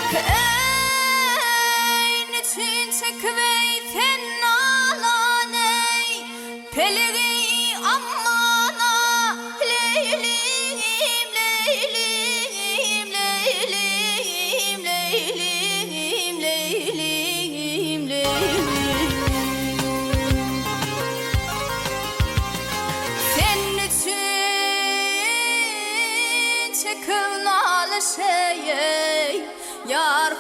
Ey niçin çekveyten nalaney pelegi ammana leylim leylim leylim leylim leylim leylim sen niçin çekvnalı şey yar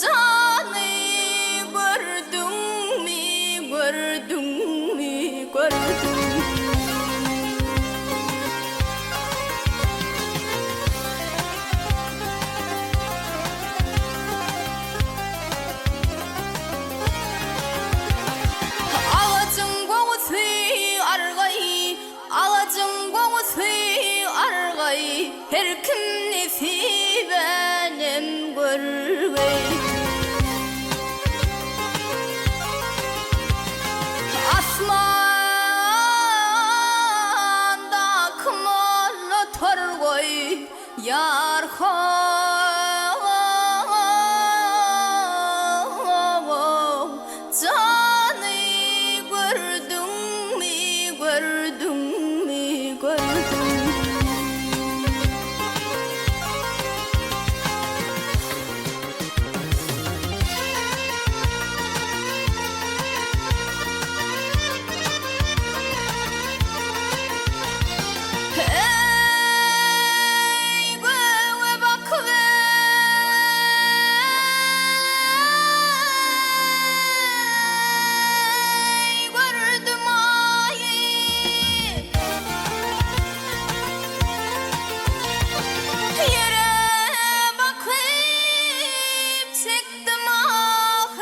canı gördün mü gördün mü gördün ağacın kokusu argayı ağacın kokusu argayı her kim nesi benim görgey asmanda kımılı torgoy yar canı gördün mü gördün mü gördün ey göğe bak ve gördüm ayı yere bakıp çektim ah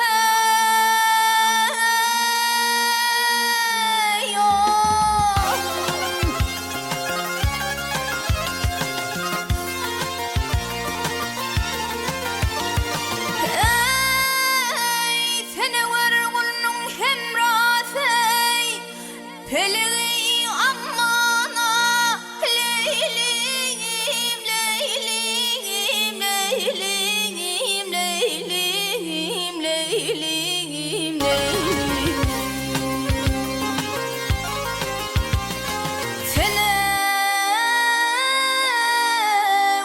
ey ey sene var gulnun hemrasey pelegi ammana leylim leylim leylim leylim leylim leylim sene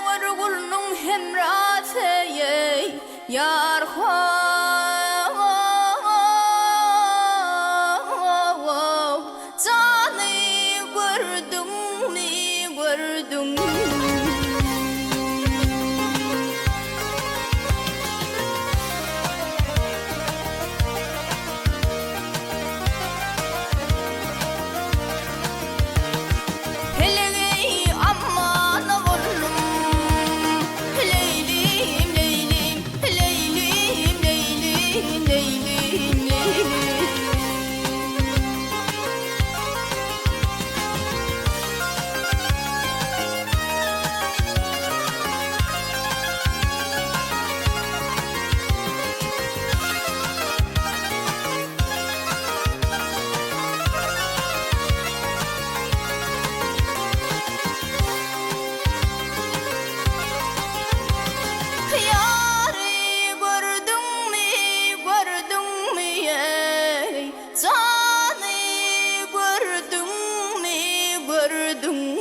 var gulnun hemrasey yar canı gördün mü gördün mü pelegi ammana vururum leylim leylim leylim leylim leylim leylim yarı gördün mü gördün mü ey canı gördün mü gördün